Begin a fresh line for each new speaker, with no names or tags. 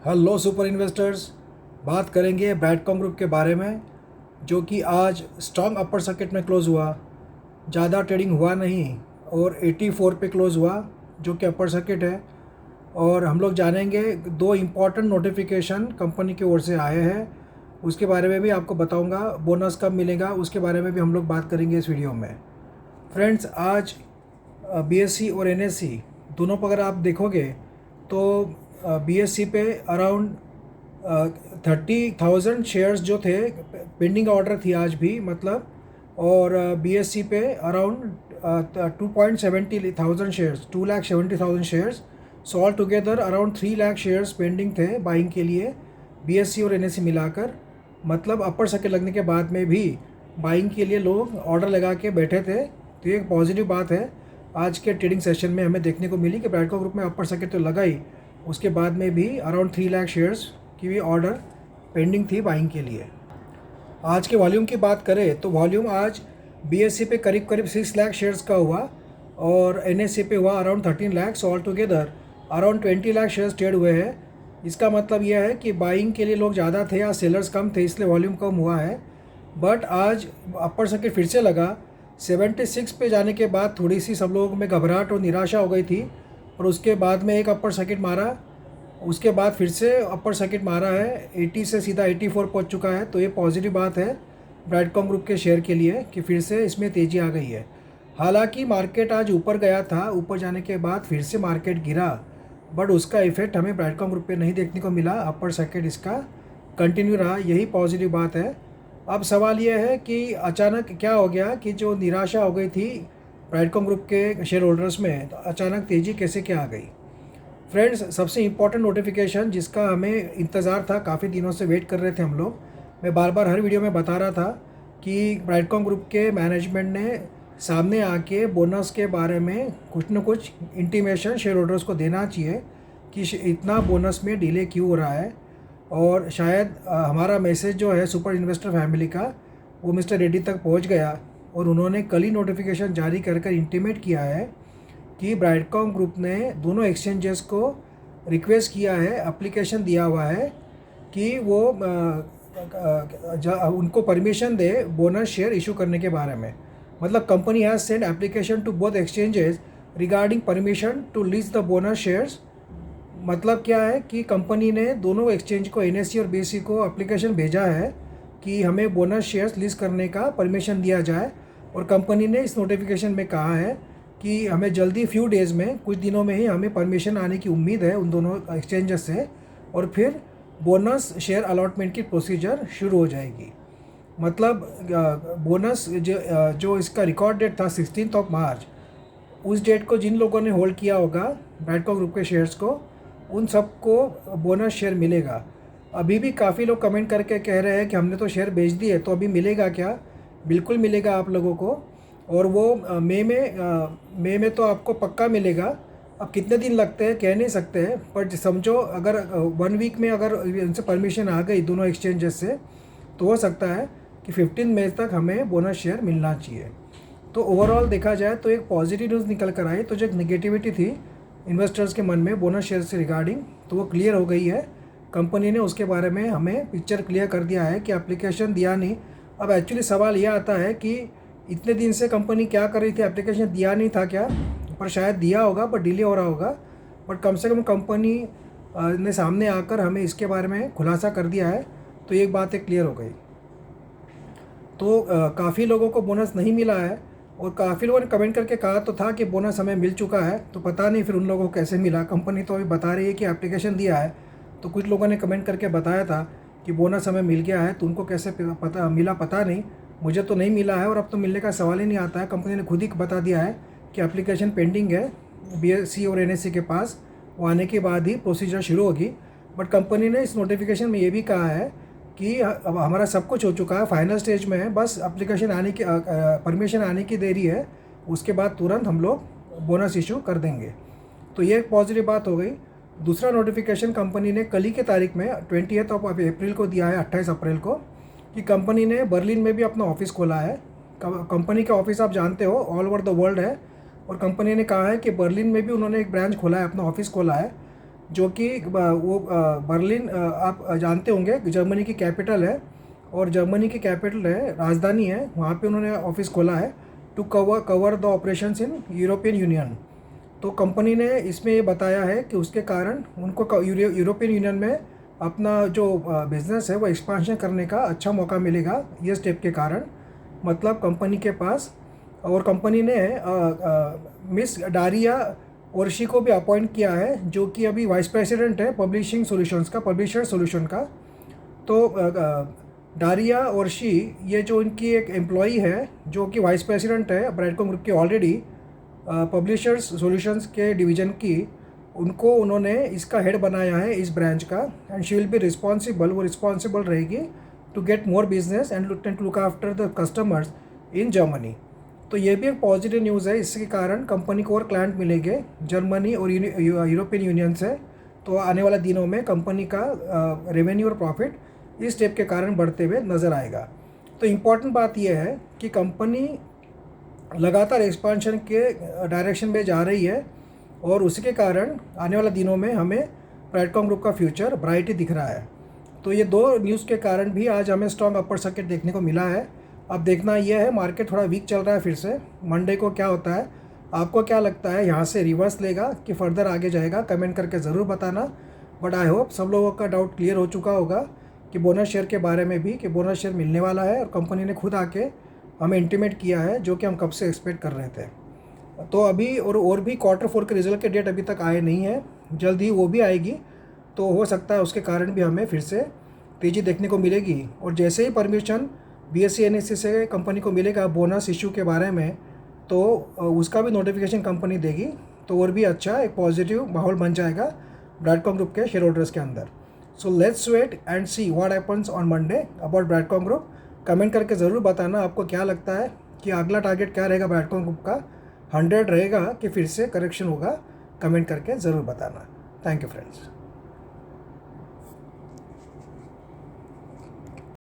Hello super investors. बात करेंगे ब्रैडकॉम group के बारे में, जो कि आज स्ट्रॉन्ग अपर सर्किट में क्लोज़ हुआ। ज़्यादा ट्रेडिंग हुआ नहीं और 84 पे क्लोज़ हुआ, जो कि अपर सर्किट है। और हम लोग जानेंगे दो इम्पॉर्टेंट नोटिफिकेशन कंपनी की ओर से आए हैं, उसके बारे में भी आपको बताऊंगा। बोनस कब मिलेगा उसके बारे में भी हम लोग बात करेंगे इस वीडियो में। फ्रेंड्स, आज बीएससी और एनएससी दोनों पर अगर आप देखोगे तो बीएससी पे अराउंड 30,000 शेयर्स जो थे, पेंडिंग ऑर्डर थी आज भी मतलब। और बीएससी पे around 2.70 shares, 2,70,000 shares. So all together around 3 lakh shares pending थे बाइंग के लिए, बीएससी और एनएससी मिलाकर। मतलब अपर सर्किट लगने के बाद में भी बाइंग के लिए लोग ऑर्डर लगा के बैठे थे। तो ये एक पॉजिटिव बात है आज के ट्रेडिंग सेशन में हमें देखने को मिली कि ब्रैडकॉम ग्रुप में अपर सर्किट तो लगा ही, उसके बाद में भी अराउंड 3 लाख शेयर्स की भी ऑर्डर पेंडिंग थी बाइंग के लिए। आज के वॉल्यूम की बात करें तो वॉल्यूम आज बीएससी पे करीब करीब 6 लाख शेयर्स का हुआ और एनएससी पे हुआ around 13 lakh. All together around 20 lakh shares trade हुए हैं। इसका मतलब यह है कि बाइंग के लिए लोग ज़्यादा थे या सेलर्स कम थे, इसलिए वॉल्यूम कम हुआ है। बट आज अपर सर्किट फिर से लगा। 76 पे जाने के बाद थोड़ी सी सब लोगों में घबराहट और निराशा हो गई थी, और उसके बाद में एक अपर सर्किट मारा, उसके बाद फिर से अपर सर्किट मारा है। 80 से सीधा 84 पहुंच चुका है। तो ये पॉजिटिव बात है ब्रैडकॉम ग्रुप के शेयर के लिए कि फिर से इसमें तेज़ी आ गई है। हालांकि मार्केट आज ऊपर गया था, ऊपर जाने के बाद फिर से मार्केट गिरा, बट उसका इफेक्ट हमें ब्रैडकॉम ग्रुप पे नहीं देखने को मिला। अपर सर्किट इसका कंटिन्यू रहा, यही पॉजिटिव बात है। अब सवाल यह है कि अचानक क्या हो गया कि जो निराशा हो गई थी ब्रैडकॉम ग्रुप के शेयर होल्डर्स में, तो अचानक तेज़ी कैसे क्या आ गई। फ्रेंड्स, सबसे इम्पॉर्टेंट नोटिफिकेशन जिसका हमें इंतज़ार था, काफ़ी दिनों से वेट कर रहे थे हम लोग, मैं बार बार हर वीडियो में बता रहा था कि ब्राइडकॉम ग्रुप के मैनेजमेंट ने सामने आके बोनस के बारे में कुछ न कुछ इंटीमेशन शेयर होल्डर्स को देना चाहिए कि इतना बोनस में डिले क्यों हो रहा है। और शायद हमारा मैसेज जो है सुपर इन्वेस्टर फैमिली का, वो मिस्टर रेड्डी तक पहुंच गया और उन्होंने कल ही नोटिफिकेशन जारी कर इंटीमेट किया है कि ब्राइडकॉम ग्रुप ने दोनों एक्सचेंजेस को रिक्वेस्ट किया है, एप्लीकेशन दिया हुआ है कि वो उनको परमिशन दे बोनस शेयर इशू करने के बारे में। मतलब company has send application to both exchanges regarding permission to lease the bonus shares. मतलब क्या है कि कंपनी ने दोनों एक्सचेंज को, एनएससी और बीएससी को, एप्लीकेशन भेजा है कि हमें बोनस शेयर्स लीज करने का परमिशन दिया जाए। और कंपनी ने इस नोटिफिकेशन में कहा है कि हमें जल्दी फ्यू डेज़ में, कुछ दिनों में ही हमें परमिशन आने की उम्मीद है उन दोनों एक्सचेंजेस से, और फिर बोनस शेयर अलॉटमेंट की प्रोसीजर शुरू हो जाएगी। मतलब बोनस जो इसका रिकॉर्ड डेट था 16 मार्च, उस डेट को जिन लोगों ने होल्ड किया होगा ब्रैडकॉम ग्रुप के शेयर्स को, उन सबको बोनस शेयर मिलेगा। अभी भी काफ़ी लोग कमेंट करके कह रहे हैं कि हमने तो शेयर बेच दिए, तो अभी मिलेगा क्या। बिल्कुल मिलेगा आप लोगों को, और वो मई में तो आपको पक्का मिलेगा। अब कितने दिन लगते हैं कह नहीं सकते हैं, पर समझो अगर 1 वीक में अगर इनसे परमिशन आ गई दोनों एक्सचेंजेस से, तो हो सकता है कि 15 मई तक हमें बोनस शेयर मिलना चाहिए। तो ओवरऑल देखा जाए तो एक पॉजिटिव न्यूज़ निकल कर आई। तो जो एक निगेटिविटी थी इन्वेस्टर्स के मन में बोनस शेयर से रिगार्डिंग, तो वो क्लियर हो गई है। कंपनी ने उसके बारे में हमें पिक्चर क्लियर कर दिया है कि एप्लीकेशन दिया नहीं। अब एक्चुअली सवाल यह आता है कि इतने दिन से कंपनी क्या कर रही थी, एप्लीकेशन दिया नहीं था क्या। पर शायद दिया होगा, पर डिले हो रहा होगा। बट कम से कम कंपनी ने सामने आकर हमें इसके बारे में खुलासा कर दिया है, तो एक बात एक क्लियर हो गई। तो काफ़ी लोगों को बोनस नहीं मिला है, और काफ़ी लोगों ने कमेंट करके कहा तो था कि बोनस हमें मिल चुका है। तो पता नहीं फिर उन लोगों को कैसे मिला। कंपनी तो अभी बता रही है कि एप्लीकेशन दिया है, तो कुछ लोगों ने कमेंट करके बताया था कि बोनस हमें मिल गया है, तो उनको कैसे पता मिला पता नहीं। मुझे तो नहीं मिला है, और अब तो मिलने का सवाल ही नहीं आता है। कंपनी ने खुद ही बता दिया है कि एप्लीकेशन पेंडिंग है बीएससी और एनएससी के पास, वो आने के बाद ही प्रोसीजर शुरू होगी। बट कंपनी ने इस नोटिफिकेशन में ये भी कहा है कि अब हमारा सब कुछ हो चुका है, फाइनल स्टेज में है, बस एप्लीकेशन आने की, परमिशन आने की देरी है, उसके बाद तुरंत हम लोग बोनस इशू कर देंगे। तो ये एक पॉजिटिव बात हो गई। दूसरा नोटिफिकेशन कंपनी ने कल ही के तारीख में 20 अप्रैल को दिया है, 28 अप्रैल को, कि कंपनी ने बर्लिन में भी अपना ऑफिस खोला है। कंपनी का ऑफिस आप जानते हो ऑल ओवर द वर्ल्ड है, और कंपनी ने कहा है कि बर्लिन में भी उन्होंने एक ब्रांच खोला है, अपना ऑफिस खोला है। जो कि वो बर्लिन आप जानते होंगे जर्मनी की कैपिटल है, और जर्मनी की कैपिटल है, राजधानी है, वहाँ पे उन्होंने ऑफिस खोला है to cover the operations in European Union. तो कंपनी ने इसमें ये बताया है कि उसके कारण उनको यूरोपियन यूनियन में अपना जो बिज़नेस है वो एक्सपांशन करने का अच्छा मौका मिलेगा ये स्टेप के कारण। मतलब कंपनी के पास, और कंपनी ने मिस डारिया ओरशी को भी अपॉइंट किया है, जो कि अभी वाइस प्रेसिडेंट है पब्लिशिंग सॉल्यूशंस का, पब्लिशर सॉल्यूशन का। तो डारिया ओरशी ये जो इनकी एक एम्प्लॉई है जो कि वाइस प्रेसिडेंट है ब्रांडकॉम ग्रुप की ऑलरेडी पब्लिशर्स सॉल्यूशंस के डिवीज़न की, उनको उन्होंने इसका हेड बनाया है इस ब्रांच का। And she will be responsible, वो रिस्पॉन्सिबल रहेगी to get more business and to look after the customers in Germany. तो ये भी एक पॉजिटिव न्यूज़ है, इसके कारण कंपनी को और क्लाइंट मिलेंगे जर्मनी और यूरोपियन यूनियन से। तो आने वाले दिनों में कंपनी का रेवेन्यू और प्रॉफिट इस स्टेप के कारण बढ़ते हुए नज़र आएगा। तो इम्पॉर्टेंट बात यह है कि कंपनी लगातार एक्सपांशन के डायरेक्शन में जा रही है, और उसके कारण आने वाले दिनों में हमें ब्राइटकॉम ग्रुप का फ्यूचर ब्राइट ही दिख रहा है। तो ये दो न्यूज़ के कारण भी आज हमें स्ट्रॉन्ग अपर सर्किट देखने को मिला है। अब देखना यह है, मार्केट थोड़ा वीक चल रहा है फिर से, मंडे को क्या होता है। आपको क्या लगता है, यहाँ से रिवर्स लेगा कि फर्दर आगे जाएगा? कमेंट करके ज़रूर बताना। बट आई होप सब लोगों का डाउट क्लियर हो चुका होगा कि बोनस शेयर के बारे में भी, कि बोनस शेयर मिलने वाला है, और कंपनी ने खुद आके हमें इंटीमेट किया है, जो कि हम कब से एक्सपेक्ट कर रहे थे। तो अभी और भी Q4 के रिजल्ट के डेट अभी तक आए नहीं है, जल्द ही वो भी आएगी। तो हो सकता है उसके कारण भी हमें फिर से तेज़ी देखने को मिलेगी। और जैसे ही परमिशन BSE NSE से कंपनी को मिलेगा बोनस इशू के बारे में, तो उसका भी नोटिफिकेशन कंपनी देगी, तो और भी अच्छा एक पॉजिटिव माहौल बन जाएगा ब्राइटकॉम ग्रुप के शेयर होल्डर्स के अंदर। So let's wait and see what happens on Monday about Brightcom group. Comment करके ज़रूर बताना आपको क्या लगता है कि अगला टारगेट क्या रहेगा ब्राइटकॉम ग्रुप का, 100 रहेगा कि फिर से करेक्शन होगा? कमेंट करके ज़रूर बताना। Thank you friends.